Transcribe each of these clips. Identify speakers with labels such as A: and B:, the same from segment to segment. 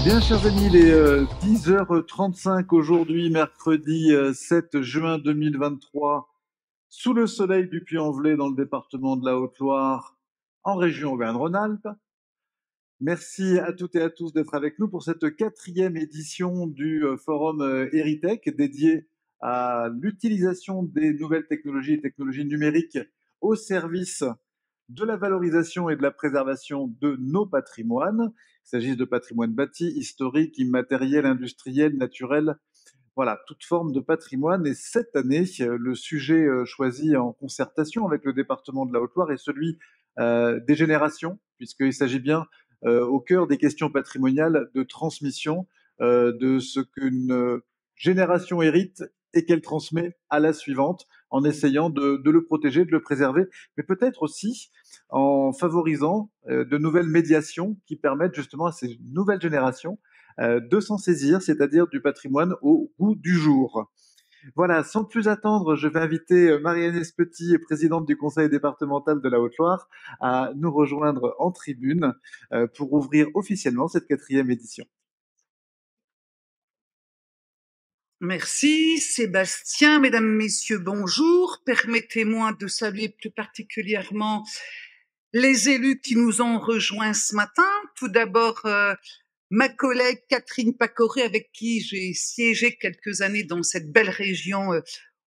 A: Bien, chers amis, il est 10h35 aujourd'hui, mercredi 7 juin 2023, sous le soleil du Puy-en-Velay, dans le département de la Haute-Loire, en région Auvergne-Rhône-Alpes. Merci à toutes et à tous d'être avec nous pour cette 4e édition du forum Heritech, dédié à l'utilisation des nouvelles technologies et technologies numériques au service de la valorisation et de la préservation de nos patrimoines. Il s'agisse de patrimoine bâti, historique, immatériel, industriel, naturel, voilà, toute forme de patrimoine. Et cette année, le sujet choisi en concertation avec le département de la Haute-Loire est celui des générations, puisqu'il s'agit bien au cœur des questions patrimoniales de transmission, de ce qu'une génération hérite et qu'elle transmet à la suivante, en essayant de le protéger, de le préserver, mais peut-être aussi en favorisant de nouvelles médiations qui permettent justement à ces nouvelles générations de s'en saisir, c'est-à-dire du patrimoine au goût du jour. Voilà, sans plus attendre, je vais inviter Marie-Agnès Petit, présidente du conseil départemental de la Haute-Loire, à nous rejoindre en tribune pour ouvrir officiellement cette 4e édition.
B: Merci Sébastien, mesdames, messieurs, bonjour. Permettez-moi de saluer plus particulièrement les élus qui nous ont rejoints ce matin. Tout d'abord, ma collègue Catherine Pacoré, avec qui j'ai siégé quelques années dans cette belle région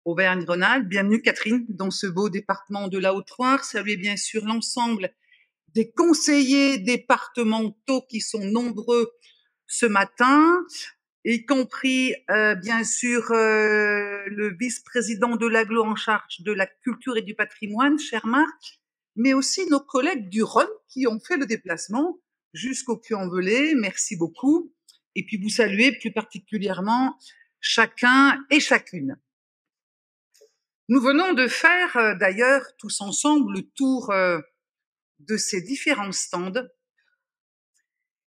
B: Auvergne-Rhône-Alpes. Bienvenue Catherine dans ce beau département de la Haute-Loire. Saluez bien sûr l'ensemble des conseillers départementaux qui sont nombreux ce matin, y compris bien sûr le vice-président de l'Agglo en charge de la culture et du patrimoine, cher Marc, mais aussi nos collègues du Rhône qui ont fait le déplacement jusqu'au Puy-en-Velay. Merci beaucoup. Et puis vous saluez plus particulièrement chacun et chacune. Nous venons de faire d'ailleurs tous ensemble le tour de ces différents stands.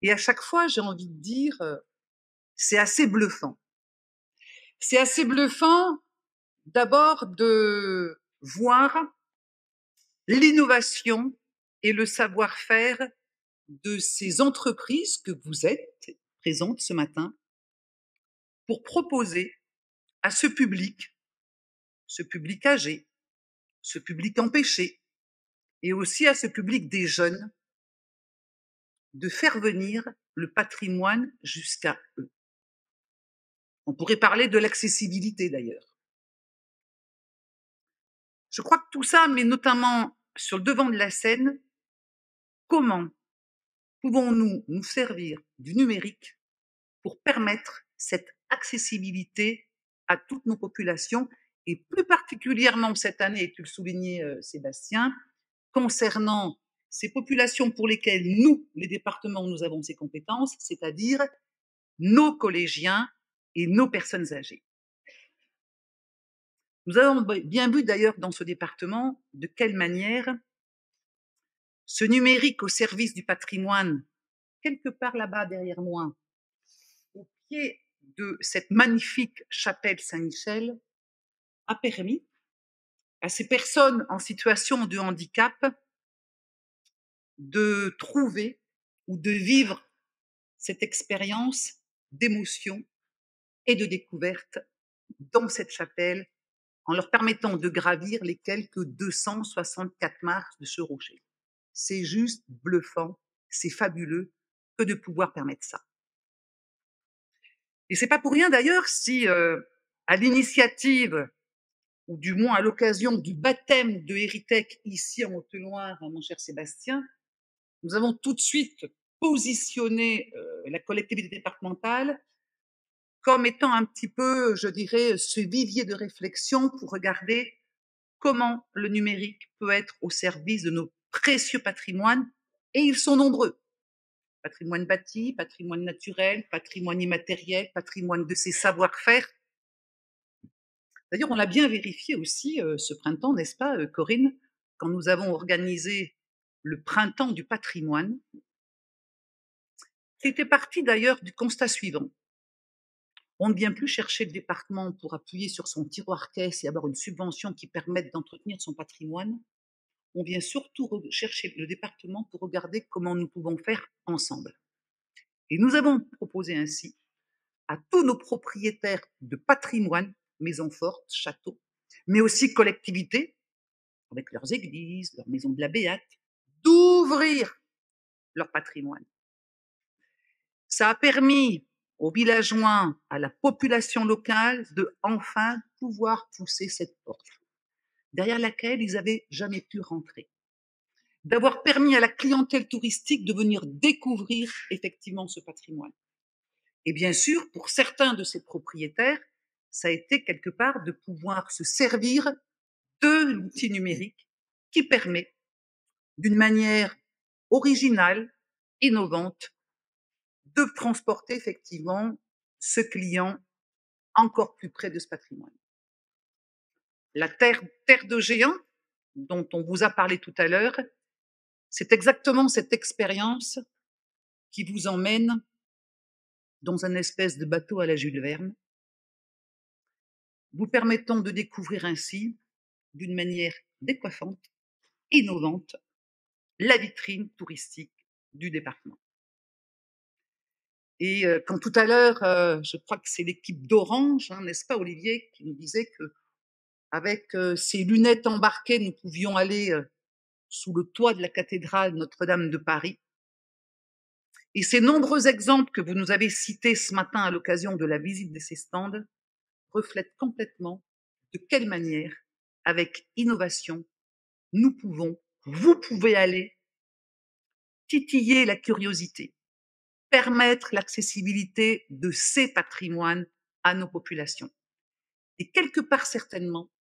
B: Et à chaque fois, j'ai envie de dire, c'est assez bluffant. C'est assez bluffant d'abord de voir l'innovation et le savoir-faire de ces entreprises que vous êtes présentes ce matin pour proposer à ce public âgé, ce public empêché, et aussi à ce public des jeunes, de faire venir le patrimoine jusqu'à eux. On pourrait parler de l'accessibilité d'ailleurs. Je crois que tout ça met notamment sur le devant de la scène comment pouvons-nous nous servir du numérique pour permettre cette accessibilité à toutes nos populations et plus particulièrement cette année, et tu le soulignais Sébastien, concernant ces populations pour lesquelles nous, les départements, nous avons ces compétences, c'est-à-dire nos collégiens et nos personnes âgées. Nous avons bien vu d'ailleurs dans ce département de quelle manière ce numérique au service du patrimoine, quelque part là-bas derrière moi, au pied de cette magnifique chapelle Saint-Michel, a permis à ces personnes en situation de handicap de trouver ou de vivre cette expérience d'émotion et de découverte dans cette chapelle en leur permettant de gravir les quelques 264 marches de ce rocher. C'est juste bluffant, c'est fabuleux que de pouvoir permettre ça. Et c'est pas pour rien d'ailleurs si, à l'initiative, ou du moins à l'occasion du baptême de Heritech ici en Haute-Loire, mon cher Sébastien, nous avons tout de suite positionné la collectivité départementale comme étant un petit peu, je dirais, ce vivier de réflexion pour regarder comment le numérique peut être au service de nos précieux patrimoines, et ils sont nombreux. Patrimoine bâti, patrimoine naturel, patrimoine immatériel, patrimoine de ses savoir-faire. D'ailleurs, on l'a bien vérifié aussi ce printemps, n'est-ce pas, Corinne, quand nous avons organisé le printemps du patrimoine. C'était parti d'ailleurs du constat suivant. On ne vient plus chercher le département pour appuyer sur son tiroir caisse et avoir une subvention qui permette d'entretenir son patrimoine. On vient surtout chercher le département pour regarder comment nous pouvons faire ensemble. Et nous avons proposé ainsi à tous nos propriétaires de patrimoine, maisons fortes, châteaux, mais aussi collectivités, avec leurs églises, leurs maisons de la Béate, d'ouvrir leur patrimoine. Ça a permis aux villageois, à la population locale, de enfin pouvoir pousser cette porte, derrière laquelle ils n'avaient jamais pu rentrer. D'avoir permis à la clientèle touristique de venir découvrir effectivement ce patrimoine. Et bien sûr, pour certains de ces propriétaires, ça a été quelque part de pouvoir se servir de l'outil numérique qui permet, d'une manière originale, innovante, de transporter effectivement ce client encore plus près de ce patrimoine. La terre de géant, dont on vous a parlé tout à l'heure, c'est exactement cette expérience qui vous emmène dans un espèce de bateau à la Jules Verne, vous permettant de découvrir ainsi, d'une manière décoiffante, innovante, la vitrine touristique du département. Et quand tout à l'heure, je crois que c'est l'équipe d'Orange, n'est-ce pas Olivier, qui nous disait que avec ces lunettes embarquées, nous pouvions aller sous le toit de la cathédrale Notre-Dame de Paris. Et ces nombreux exemples que vous nous avez cités ce matin à l'occasion de la visite de ces stands reflètent complètement de quelle manière, avec innovation, nous pouvons, vous pouvez aller titiller la curiosité, permettre l'accessibilité de ces patrimoines à nos populations. Et quelque part certainement,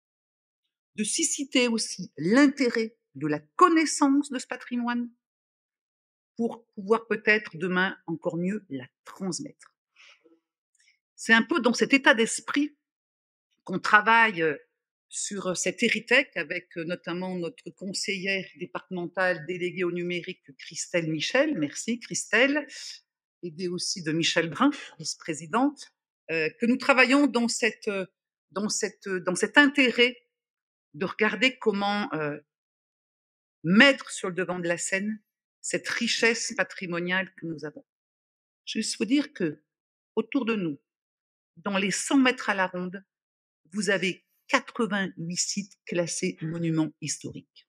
B: de susciter aussi l'intérêt de la connaissance de ce patrimoine pour pouvoir peut-être demain encore mieux la transmettre. C'est un peu dans cet état d'esprit qu'on travaille sur cet Héritech avec notamment notre conseillère départementale déléguée au numérique, Christelle Michel. Merci Christelle, aidée aussi de Michel Brun, vice-présidente, que nous travaillons dans cet intérêt de regarder comment mettre sur le devant de la scène cette richesse patrimoniale que nous avons. Juste vous dire que autour de nous, dans les 100 mètres à la ronde, vous avez 88 sites classés monuments historiques.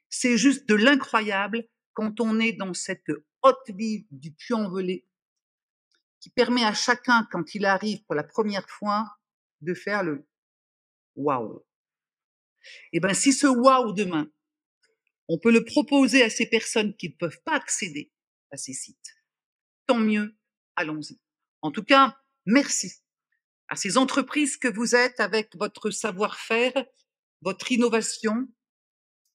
B: C'est juste de l'incroyable quand on est dans cette haute ville du Puy-en-Velay qui permet à chacun, quand il arrive pour la première fois, de faire le waouh. Et bien, si ce waouh demain, on peut le proposer à ces personnes qui ne peuvent pas accéder à ces sites, tant mieux, allons-y. En tout cas, merci à ces entreprises que vous êtes avec votre savoir-faire, votre innovation,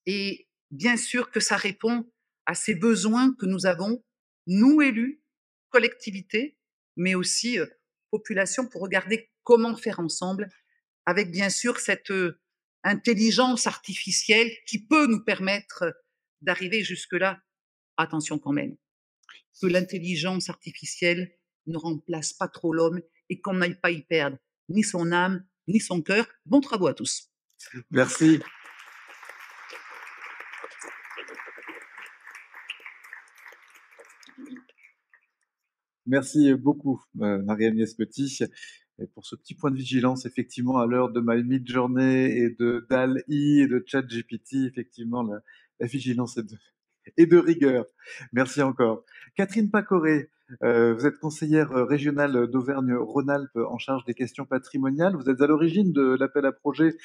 B: et bien sûr que ça répond à ces besoins que nous avons, nous élus, collectivités, mais aussi population, pour regarder comment faire ensemble, avec bien sûr cette intelligence artificielle qui peut nous permettre d'arriver jusque-là. Attention quand même, que l'intelligence artificielle ne remplace pas trop l'homme et qu'on n'aille pas y perdre ni son âme, ni son cœur. Bons travaux à tous.
A: Merci. Merci beaucoup, Marie-Agnès Petit, et pour ce petit point de vigilance, effectivement, à l'heure de My Midjourney et de DALL-E et de ChatGPT, effectivement, la vigilance est de rigueur. Merci encore. Catherine Pacoré, vous êtes conseillère régionale d'Auvergne-Rhône-Alpes en charge des questions patrimoniales. Vous êtes à l'origine de l'appel à projet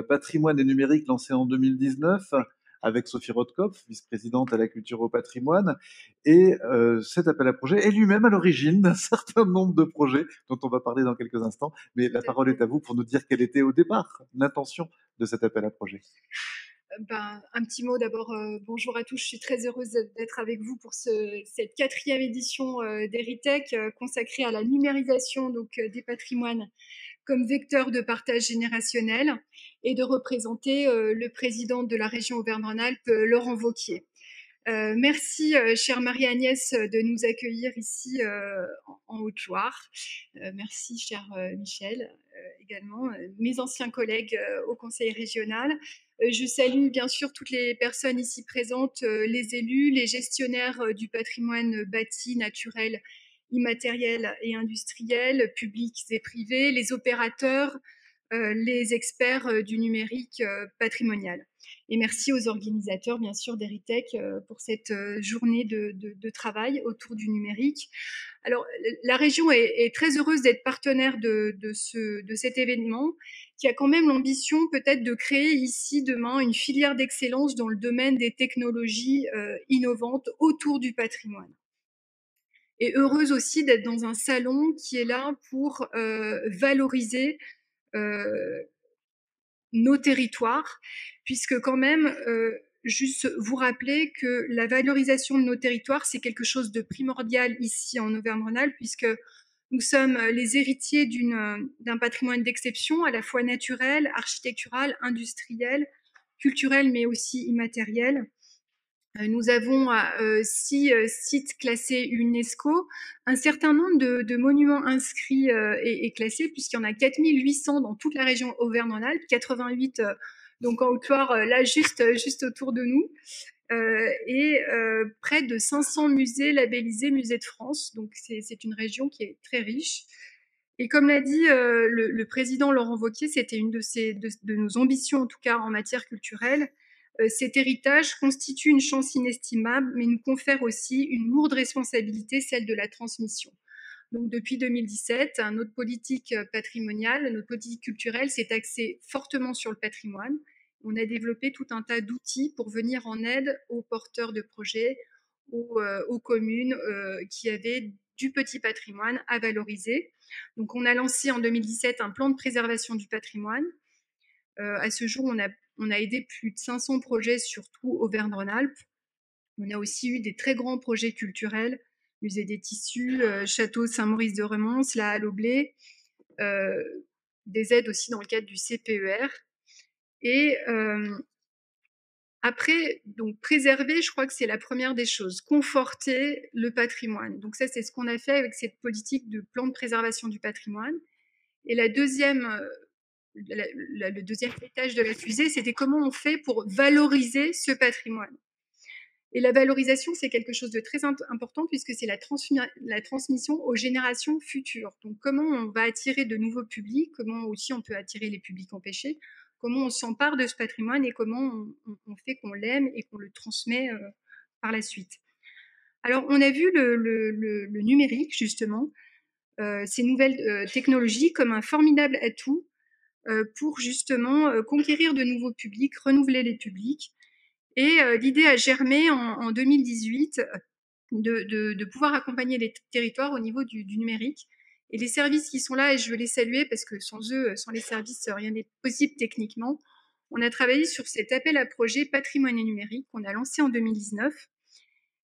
A: patrimoine et numérique lancé en 2019 avec Sophie Rotkopf, vice-présidente à la culture au patrimoine. Et cet appel à projet est lui-même à l'origine d'un certain nombre de projets dont on va parler dans quelques instants. Mais la parole est à vous pour nous dire quelle était au départ l'intention de cet appel à projet.
C: Un petit mot d'abord, bonjour à tous, je suis très heureuse d'être avec vous pour cette 4e édition d'Héritech consacrée à la numérisation des patrimoines comme vecteur de partage générationnel et de représenter le président de la région Auvergne-Rhône-Alpes, Laurent Wauquiez. Merci, chère Marie-Agnès, de nous accueillir ici en Haute-Loire. Merci, cher Michel, également, mes anciens collègues au Conseil régional. Je salue bien sûr toutes les personnes ici présentes, les élus, les gestionnaires du patrimoine bâti, naturel, immatériel et industriel, publics et privés, les opérateurs, les experts du numérique patrimonial. Et merci aux organisateurs, bien sûr, d'Heritech pour cette journée de travail autour du numérique. Alors, la région est très heureuse d'être partenaire de cet événement, qui a quand même l'ambition peut-être de créer ici demain une filière d'excellence dans le domaine des technologies innovantes autour du patrimoine. Et heureuse aussi d'être dans un salon qui est là pour valoriser nos territoires, puisque quand même, juste vous rappeler que la valorisation de nos territoires, c'est quelque chose de primordial ici en Auvergne-Rhône-Alpes, puisque nous sommes les héritiers d'un patrimoine d'exception, à la fois naturel, architectural, industriel, culturel, mais aussi immatériel. Nous avons 6 sites classés UNESCO, un certain nombre de monuments inscrits et classés, puisqu'il y en a 4800 dans toute la région Auvergne-Rhône-Alpes, 88 donc en Haute-Loire, là juste autour de nous, et près de 500 musées labellisés Musées de France. Donc c'est une région qui est très riche. Et comme l'a dit le président Laurent Wauquiez, c'était une de nos ambitions, en tout cas en matière culturelle. Cet héritage constitue une chance inestimable, mais nous confère aussi une lourde responsabilité, celle de la transmission. Donc depuis 2017, notre politique patrimoniale, notre politique culturelle s'est axée fortement sur le patrimoine. On a développé tout un tas d'outils pour venir en aide aux porteurs de projets, aux communes qui avaient du petit patrimoine à valoriser. Donc on a lancé en 2017 un plan de préservation du patrimoine. À ce jour, on a aidé plus de 500 projets, surtout Auvergne-Rhône-Alpes. On a aussi eu des très grands projets culturels, Musée des Tissus, Château Saint-Maurice de Remons, la Halle au Blé, des aides aussi dans le cadre du CPER. Et après, donc préserver, je crois que c'est la première des choses, conforter le patrimoine. Donc ça, c'est ce qu'on a fait avec cette politique de plan de préservation du patrimoine. Et la deuxième le deuxième étage de la fusée, c'était comment on fait pour valoriser ce patrimoine. Et la valorisation, c'est quelque chose de très important puisque c'est la transmission aux générations futures. Donc, comment on va attirer de nouveaux publics, comment aussi on peut attirer les publics empêchés, comment on s'empare de ce patrimoine et comment on fait qu'on l'aime et qu'on le transmet par la suite. Alors, on a vu le numérique, justement, ces nouvelles technologies comme un formidable atout pour justement conquérir de nouveaux publics, renouveler les publics. Et l'idée a germé en 2018 de pouvoir accompagner les territoires au niveau du numérique. Et les services qui sont là, et je veux les saluer parce que sans eux, sans les services, rien n'est possible techniquement. On a travaillé sur cet appel à projet patrimoine et numérique qu'on a lancé en 2019.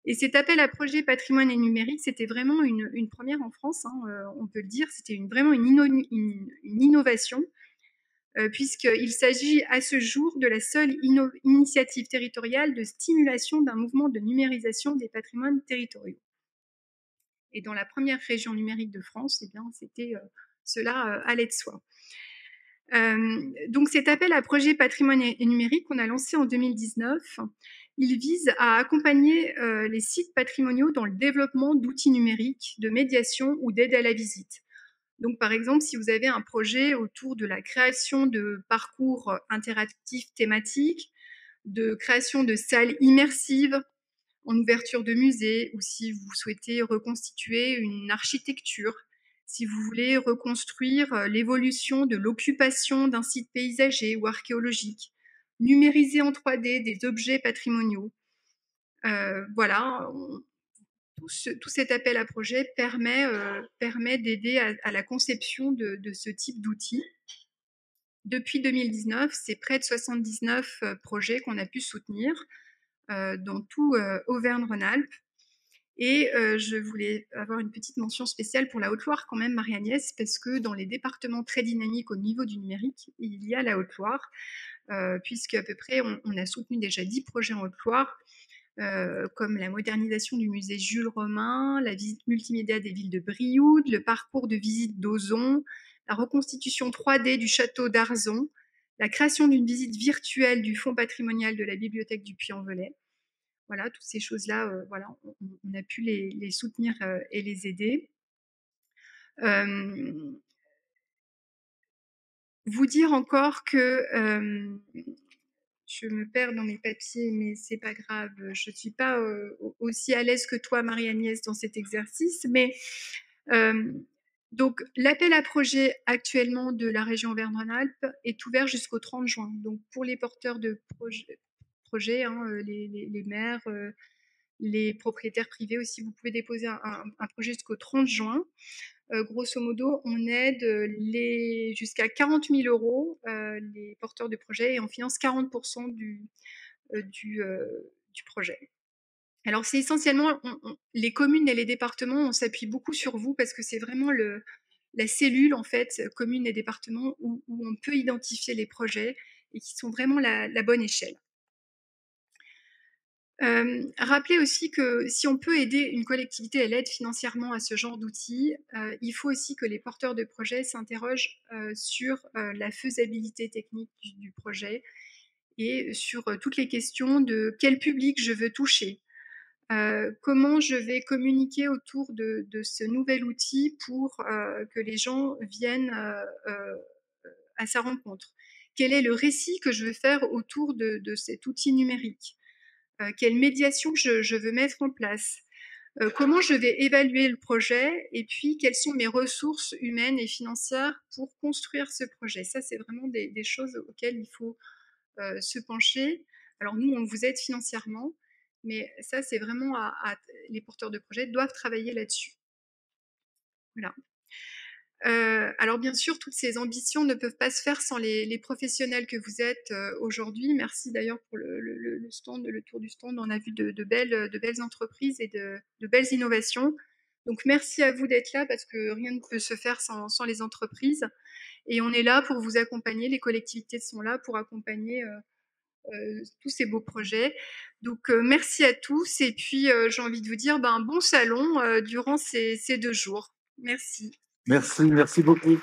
C: Et cet appel à projet patrimoine et numérique, c'était vraiment une première en France, hein, on peut le dire. C'était vraiment une innovation puisqu'il s'agit à ce jour de la seule initiative territoriale de stimulation d'un mouvement de numérisation des patrimoines territoriaux. Et dans la première région numérique de France, eh bien, c'était cela allait de soi. Donc cet appel à projet patrimoine et numérique qu'on a lancé en 2019, il vise à accompagner les sites patrimoniaux dans le développement d'outils numériques, de médiation ou d'aide à la visite. Donc, par exemple, si vous avez un projet autour de la création de parcours interactifs thématiques, de création de salles immersives en ouverture de musées, ou si vous souhaitez reconstituer une architecture, si vous voulez reconstruire l'évolution de l'occupation d'un site paysager ou archéologique, numériser en 3D des objets patrimoniaux. Voilà, tout cet appel à projet permet d'aider à la conception de ce type d'outils. Depuis 2019, c'est près de 79 projets qu'on a pu soutenir dans tout Auvergne-Rhône-Alpes. Et je voulais avoir une petite mention spéciale pour la Haute-Loire quand même, Marie-Agnès, parce que dans les départements très dynamiques au niveau du numérique, il y a la Haute-Loire, puisque à peu près on a soutenu déjà 10 projets en Haute-Loire, comme la modernisation du musée Jules Romain, la visite multimédia des villes de Brioude, le parcours de visite d'Ozon, la reconstitution 3D du château d'Arzon, la création d'une visite virtuelle du fonds patrimonial de la bibliothèque du Puy-en-Velay. Voilà, toutes ces choses-là, voilà, on a pu les soutenir et les aider. Vous dire encore que je me perds dans mes papiers, mais c'est pas grave. Je ne suis pas aussi à l'aise que toi, Marie-Agnès, dans cet exercice. Mais donc, l'appel à projet actuellement de la région Auvergne-Rhône-Alpes est ouvert jusqu'au 30 juin. Donc, pour les porteurs de projets, hein, les maires, les propriétaires privés aussi, vous pouvez déposer un projet jusqu'au 30 juin. Grosso modo, on aide jusqu'à 40 000 euros les porteurs de projets et on finance 40% du projet. Alors, c'est essentiellement, les communes et les départements, on s'appuie beaucoup sur vous parce que c'est vraiment la cellule, en fait, communes et départements, où on peut identifier les projets et qui sont vraiment la bonne échelle. Rappelez aussi que si on peut aider une collectivité, elle aide financièrement à ce genre d'outils, il faut aussi que les porteurs de projets s'interrogent sur la faisabilité technique du projet et sur toutes les questions de quel public je veux toucher, comment je vais communiquer autour de ce nouvel outil pour que les gens viennent à sa rencontre. Quel est le récit que je veux faire autour de cet outil numérique? Quelle médiation je veux mettre en place, comment je vais évaluer le projet et puis quelles sont mes ressources humaines et financières pour construire ce projet. Ça, c'est vraiment des choses auxquelles il faut se pencher. Alors nous, on vous aide financièrement, mais ça, c'est vraiment les porteurs de projets doivent travailler là-dessus. Voilà. Alors bien sûr, toutes ces ambitions ne peuvent pas se faire sans les professionnels que vous êtes aujourd'hui. Merci d'ailleurs pour le stand, le tour du stand. On a vu de belles entreprises et de belles innovations. Donc merci à vous d'être là parce que rien ne peut se faire sans les entreprises. Et on est là pour vous accompagner. Les collectivités sont là pour accompagner tous ces beaux projets. Donc merci à tous. Et puis j'ai envie de vous dire bon salon durant ces 2 jours. Merci.
A: Merci beaucoup.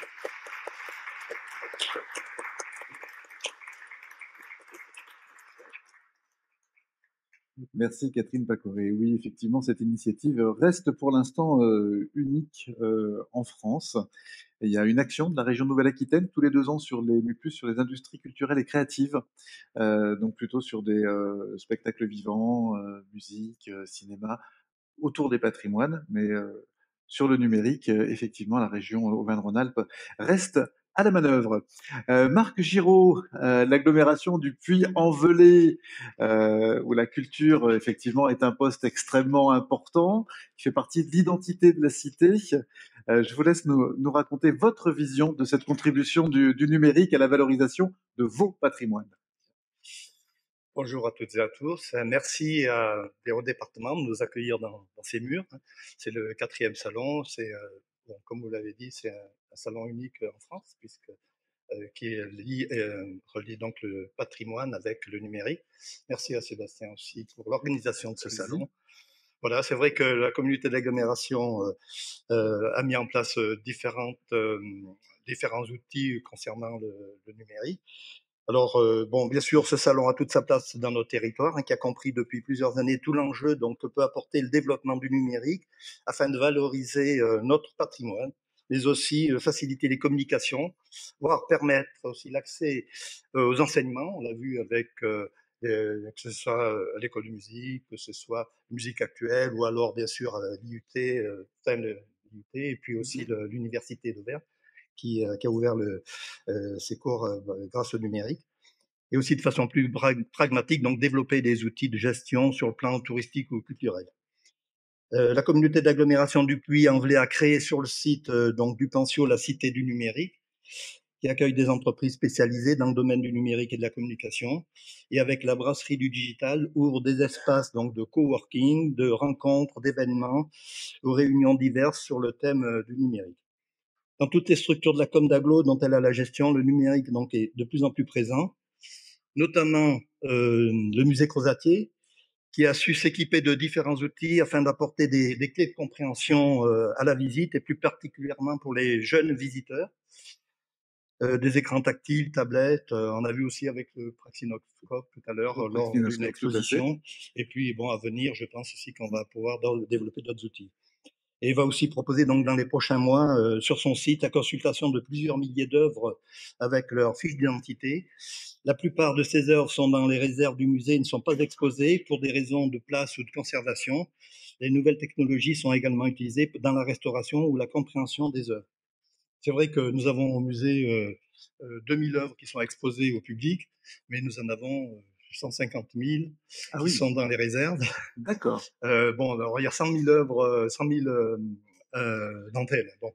A: Merci Catherine Pacoré. Oui, effectivement, cette initiative reste pour l'instant unique en France. Et il y a une action de la région Nouvelle-Aquitaine tous les 2 ans plus sur les industries culturelles et créatives, donc plutôt sur des spectacles vivants, musique, cinéma, autour des patrimoines, mais sur le numérique, effectivement, la région Auvergne-Rhône-Alpes reste à la manœuvre. Marc Giraud, l'agglomération du Puy-en-Velay, où la culture, effectivement, est un poste extrêmement important, qui fait partie de l'identité de la cité. Je vous laisse nous raconter votre vision de cette contribution du numérique à la valorisation de vos patrimoines.
D: Bonjour à toutes et à tous. Merci à Véro Département de nous accueillir dans ces murs. C'est le 4e salon. C'est, comme vous l'avez dit, c'est un salon unique en France puisque qui relie donc le patrimoine avec le numérique. Merci à Sébastien aussi pour l'organisation de ce salon. Voilà, c'est vrai que la communauté d'agglomération a mis en place différents outils concernant le numérique. Alors, bien sûr, ce salon a toute sa place dans nos territoires, qui a compris depuis plusieurs années tout l'enjeu donc, que peut apporter le développement du numérique afin de valoriser notre patrimoine, mais aussi faciliter les communications, voire permettre aussi l'accès aux enseignements. On l'a vu avec que ce soit à l'école de musique, que ce soit musique actuelle, ou alors bien sûr à l'IUT, et puis aussi l'université d'Auvergne, qui a ouvert ses cours grâce au numérique. Et aussi de façon plus pragmatique, donc développer des outils de gestion sur le plan touristique ou culturel. La communauté d'agglomération du Puy-en-Velay a créé sur le site donc du Pensio la Cité du numérique, qui accueille des entreprises spécialisées dans le domaine du numérique et de la communication, et avec la brasserie du digital ouvre des espaces donc de coworking, de rencontres, d'événements, aux réunions diverses sur le thème du numérique. Dans toutes les structures de la com d'agglo dont elle a la gestion, le numérique donc est de plus en plus présent, notamment le musée Crozatier, qui a su s'équiper de différents outils afin d'apporter des clés de compréhension à la visite et plus particulièrement pour les jeunes visiteurs. Des écrans tactiles, tablettes, on a vu aussi avec le Praxinoscope tout à l'heure lors d'une exposition. Et puis bon, à venir, je pense aussi qu'on va pouvoir développer d'autres outils. Et il va aussi proposer donc dans les prochains mois sur son site la consultation de plusieurs milliers d'œuvres avec leur fiche d'identité. La plupart de ces œuvres sont dans les réserves du musée et ne sont pas exposées pour des raisons de place ou de conservation. Les nouvelles technologies sont également utilisées dans la restauration ou la compréhension des œuvres. C'est vrai que nous avons au musée 2000 œuvres qui sont exposées au public, mais nous en avons 150 000 qui sont dans les réserves.
A: D'accord.
D: Bon, alors il y a 100 000 œuvres, 100 000 d'entre elles. Donc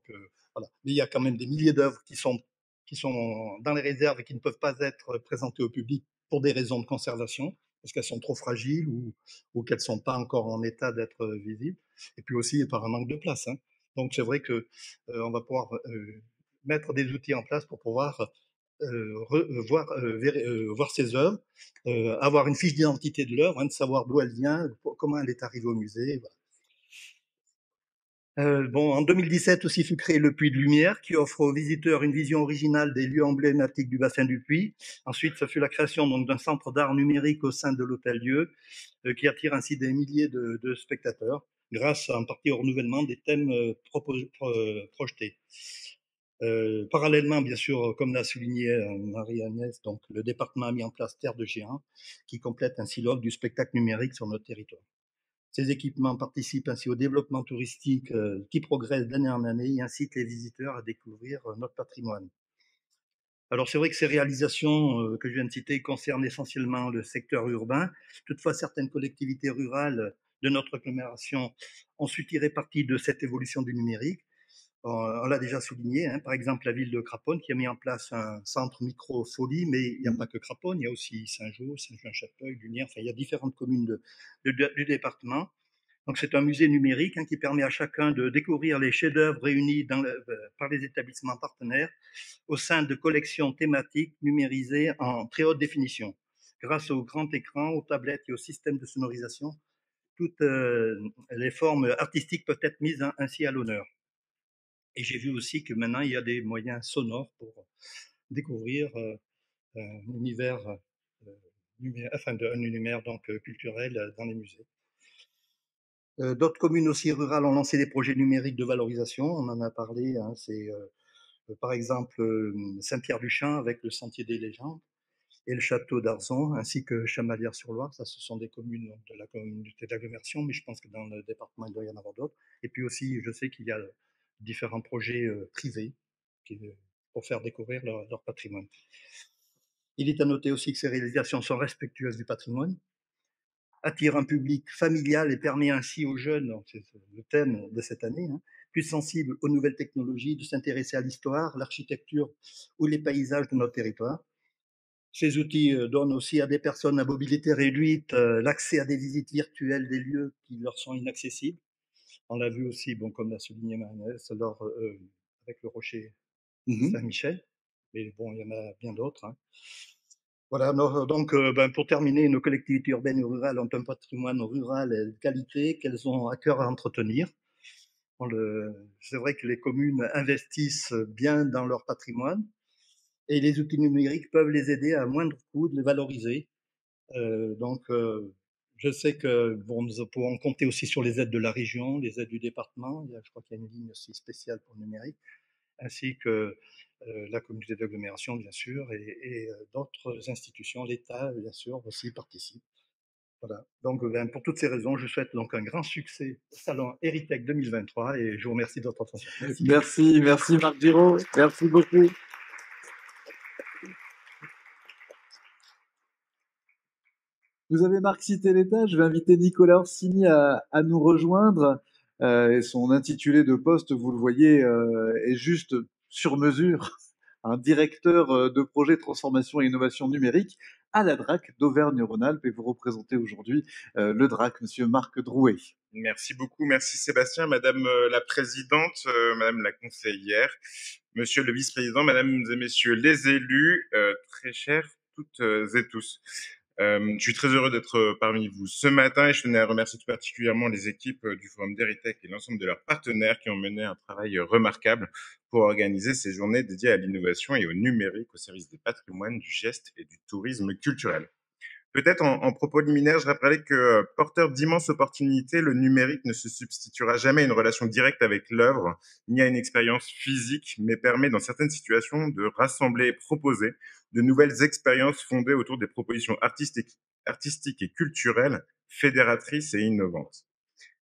D: voilà. Mais il y a quand même des milliers d'œuvres qui sont dans les réserves et qui ne peuvent pas être présentées au public pour des raisons de conservation, parce qu'elles sont trop fragiles ou qu'elles ne sont pas encore en état d'être visibles. Et puis aussi par un manque de place. Hein. Donc c'est vrai que on va pouvoir mettre des outils en place pour pouvoir voir ces œuvres, avoir une fiche d'identité de l'œuvre, hein, de savoir d'où elle vient, comment elle est arrivée au musée. Voilà. Bon, en 2017 aussi fut créé le Puy de Lumière, qui offre aux visiteurs une vision originale des lieux emblématiques du bassin du Puy. Ensuite, ce fut la création donc d'un centre d'art numérique au sein de l'Hôtel-Dieu, qui attire ainsi des milliers de spectateurs, grâce en partie au renouvellement des thèmes projetés. Parallèlement, bien sûr, comme l'a souligné Marie-Agnès, donc le département a mis en place Terre de Géants, qui complète ainsi l'offre du spectacle numérique sur notre territoire. Ces équipements participent ainsi au développement touristique qui progresse d'année en année et incitent les visiteurs à découvrir notre patrimoine. Alors c'est vrai que ces réalisations que je viens de citer concernent essentiellement le secteur urbain. Toutefois, certaines collectivités rurales de notre agglomération ont su tirer parti de cette évolution du numérique. On l'a déjà souligné, hein, par exemple la ville de Craponne qui a mis en place un centre micro-folie, mais il n'y a pas que Craponne, il y a aussi Saint-Jean, Saint-Jean-Chapeuil, Lunière, enfin il y a différentes communes du département. Donc c'est un musée numérique qui permet à chacun de découvrir les chefs-d'œuvre réunis par les établissements partenaires au sein de collections thématiques numérisées en très haute définition. Grâce aux grands écrans, aux tablettes et au système de sonorisation, toutes les formes artistiques peuvent être mises ainsi à l'honneur. Et j'ai vu aussi que maintenant, il y a des moyens sonores pour découvrir un univers, un univers donc, culturel dans les musées. D'autres communes aussi rurales ont lancé des projets numériques de valorisation. On en a parlé. Hein, c'est par exemple Saint-Pierre-du-Champ avec le Sentier des légendes et le château d'Arzon, ainsi que Chamalières-sur-Loire. Ça, ce sont des communes de la communauté d'agglomération, mais je pense que dans le département, il doit y en avoir d'autres. Et puis aussi, je sais qu'il y a différents projets privés pour faire découvrir leur patrimoine. Il est à noter aussi que ces réalisations sont respectueuses du patrimoine, attirent un public familial et permet ainsi aux jeunes, c'est le thème de cette année, hein, plus sensibles aux nouvelles technologies, de s'intéresser à l'histoire, l'architecture ou les paysages de notre territoire. Ces outils donnent aussi à des personnes à mobilité réduite l'accès à des visites virtuelles des lieux qui leur sont inaccessibles. On l'a vu aussi, bon, comme l'a souligné Marie-Agnès, avec le Rocher Saint-Michel, mais bon, il y en a bien d'autres. Hein. Voilà, donc pour terminer, nos collectivités urbaines et rurales ont un patrimoine rural de qualité qu'elles ont à cœur à entretenir. C'est vrai que les communes investissent bien dans leur patrimoine et les outils numériques peuvent les aider à moindre coût de les valoriser. Je sais que nous pouvons compter aussi sur les aides de la région, les aides du département. Je crois qu'il y a une ligne aussi spéciale pour le numérique, ainsi que la communauté d'agglomération, bien sûr, et d'autres institutions, l'État, bien sûr, aussi participe. Voilà. Donc, pour toutes ces raisons, je souhaite donc un grand succès au Salon Héritech 2023 et je vous remercie de votre attention.
A: Merci, merci Marc Giraud, merci beaucoup. Vous avez Marc cité l'État, je vais inviter Nicolas Orsini à nous rejoindre. Et son intitulé de poste, vous le voyez, est juste sur mesure. Un directeur de projet transformation et innovation numérique à la DRAC d'Auvergne-Rhône-Alpes et vous représentez aujourd'hui le DRAC, monsieur Marc Drouet.
E: Merci beaucoup, merci Sébastien, madame la présidente, madame la conseillère, monsieur le vice-président, mesdames et messieurs les élus, très chers toutes et tous. Je suis très heureux d'être parmi vous ce matin et je tenais à remercier tout particulièrement les équipes du Forum d'Heritech et l'ensemble de leurs partenaires qui ont mené un travail remarquable pour organiser ces journées dédiées à l'innovation et au numérique au service des patrimoines, du geste et du tourisme culturel. Peut-être en propos liminaire, je rappellerai que porteur d'immenses opportunités, le numérique ne se substituera jamais à une relation directe avec l'œuvre, ni à une expérience physique, mais permet dans certaines situations de rassembler et proposer de nouvelles expériences fondées autour des propositions artistiques et culturelles, fédératrices et innovantes.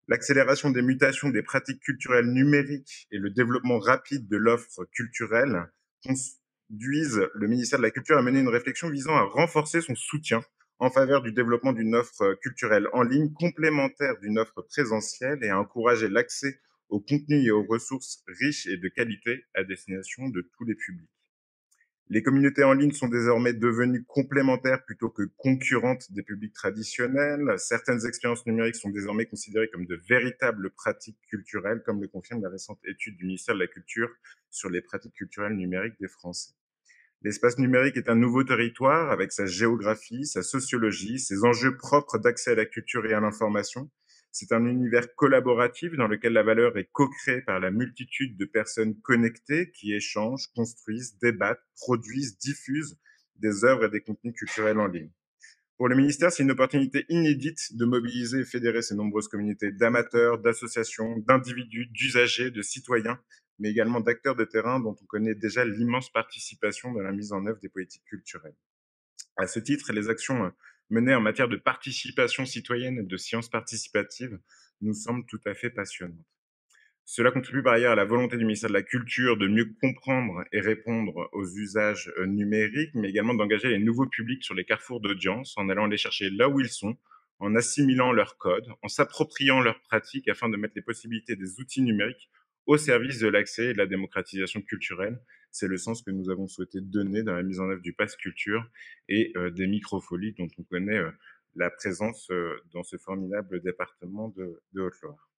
E: L'accélération des mutations des pratiques culturelles numériques et le développement rapide de l'offre culturelle conduisent le ministère de la Culture à mener une réflexion visant à renforcer son soutien en faveur du développement d'une offre culturelle en ligne complémentaire d'une offre présentielle et à encourager l'accès aux contenus et aux ressources riches et de qualité à destination de tous les publics. Les communautés en ligne sont désormais devenues complémentaires plutôt que concurrentes des publics traditionnels. Certaines expériences numériques sont désormais considérées comme de véritables pratiques culturelles, comme le confirme la récente étude du ministère de la Culture sur les pratiques culturelles numériques des Français. L'espace numérique est un nouveau territoire avec sa géographie, sa sociologie, ses enjeux propres d'accès à la culture et à l'information. C'est un univers collaboratif dans lequel la valeur est co-créée par la multitude de personnes connectées qui échangent, construisent, débattent, produisent, diffusent des œuvres et des contenus culturels en ligne. Pour le ministère, c'est une opportunité inédite de mobiliser et fédérer ces nombreuses communautés d'amateurs, d'associations, d'individus, d'usagers, de citoyens, mais également d'acteurs de terrain dont on connaît déjà l'immense participation dans la mise en œuvre des politiques culturelles. À ce titre, les actions menées en matière de participation citoyenne et de sciences participatives nous semblent tout à fait passionnantes. Cela contribue par ailleurs à la volonté du ministère de la Culture de mieux comprendre et répondre aux usages numériques, mais également d'engager les nouveaux publics sur les carrefours d'audience en allant les chercher là où ils sont, en assimilant leurs codes, en s'appropriant leurs pratiques afin de mettre les possibilités des outils numériques au service de l'accès et de la démocratisation culturelle. C'est le sens que nous avons souhaité donner dans la mise en œuvre du Pass Culture et des microfolies dont on connaît la présence dans ce formidable département de Haute-Loire.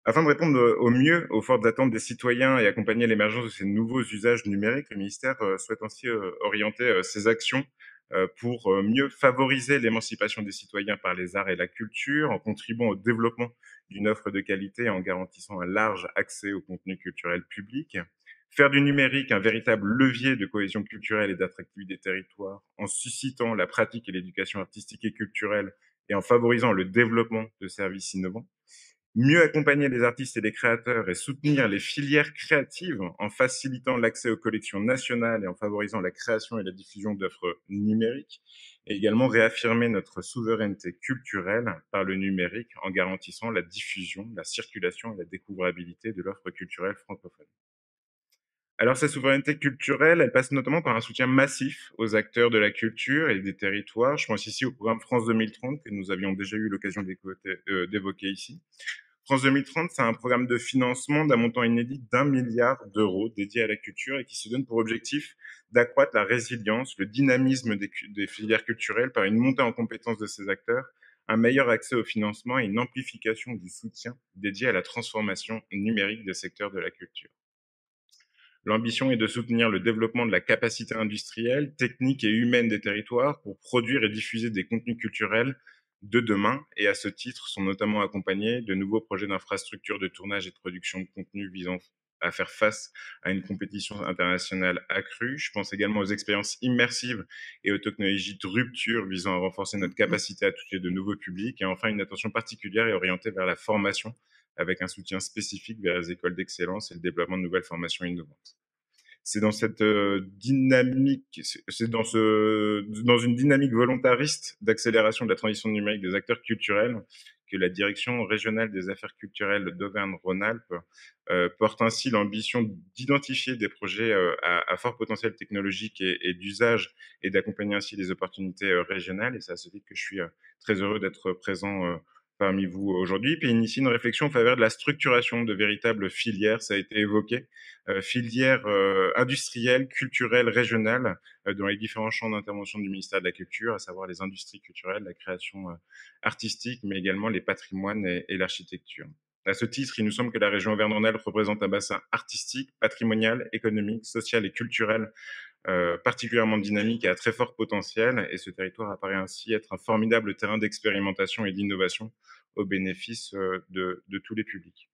E: Afin de répondre au mieux aux fortes attentes des citoyens et accompagner l'émergence de ces nouveaux usages numériques, le ministère souhaite ainsi orienter ses actions pour mieux favoriser l'émancipation des citoyens par les arts et la culture, en contribuant au développement d'une offre de qualité et en garantissant un large accès au contenu culturel public. Faire du numérique un véritable levier de cohésion culturelle et d'attractivité des territoires, en suscitant la pratique et l'éducation artistique et culturelle et en favorisant le développement de services innovants. Mieux accompagner les artistes et les créateurs et soutenir les filières créatives en facilitant l'accès aux collections nationales et en favorisant la création et la diffusion d'œuvres numériques, et également réaffirmer notre souveraineté culturelle par le numérique en garantissant la diffusion, la circulation et la découvrabilité de l'offre culturelle francophone. Alors, cette souveraineté culturelle, elle passe notamment par un soutien massif aux acteurs de la culture et des territoires. Je pense ici au programme France 2030 que nous avions déjà eu l'occasion d'évoquer ici. France 2030, c'est un programme de financement d'un montant inédit d'1 milliard d'euros dédié à la culture et qui se donne pour objectif d'accroître la résilience, le dynamisme des filières culturelles par une montée en compétence de ces acteurs, un meilleur accès au financement et une amplification du soutien dédié à la transformation numérique des secteurs de la culture. L'ambition est de soutenir le développement de la capacité industrielle, technique et humaine des territoires pour produire et diffuser des contenus culturels de demain, et à ce titre sont notamment accompagnés de nouveaux projets d'infrastructures de tournage et de production de contenu visant à faire face à une compétition internationale accrue. Je pense également aux expériences immersives et aux technologies de rupture visant à renforcer notre capacité à toucher de nouveaux publics, et enfin une attention particulière est orientée vers la formation avec un soutien spécifique vers les écoles d'excellence et le développement de nouvelles formations innovantes. C'est dans cette dynamique, c'est dans une dynamique volontariste d'accélération de la transition numérique des acteurs culturels que la direction régionale des affaires culturelles d'Auvergne-Rhône-Alpes porte ainsi l'ambition d'identifier des projets à fort potentiel technologique et d'usage et d'accompagner ainsi les opportunités régionales. Et c'est à ce titre que je suis très heureux d'être présent parmi vous aujourd'hui, puis initier une réflexion en faveur de la structuration de véritables filières, ça a été évoqué, filières industrielles, culturelles, régionales, dans les différents champs d'intervention du ministère de la Culture, à savoir les industries culturelles, la création artistique, mais également les patrimoines et l'architecture. À ce titre, il nous semble que la région Auvergne-Rhône-Alpes représente un bassin artistique, patrimonial, économique, social et culturel particulièrement dynamique et à très fort potentiel, et ce territoire apparaît ainsi être un formidable terrain d'expérimentation et d'innovation au bénéfice de tous les publics.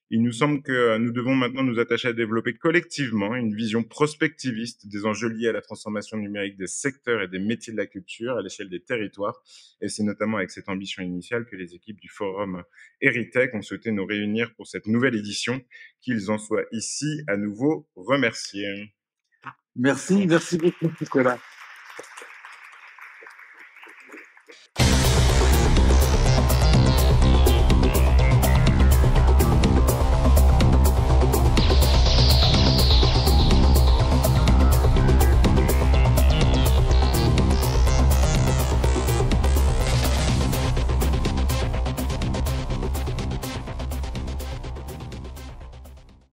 E: Il nous semble que nous devons maintenant nous attacher à développer collectivement une vision prospectiviste des enjeux liés à la transformation numérique des secteurs et des métiers de la culture à l'échelle des territoires. Et c'est notamment avec cette ambition initiale que les équipes du Forum Heritech ont souhaité nous réunir pour cette nouvelle édition. Qu'ils en soient ici à nouveau remerciés.
A: Merci beaucoup, Nicolas.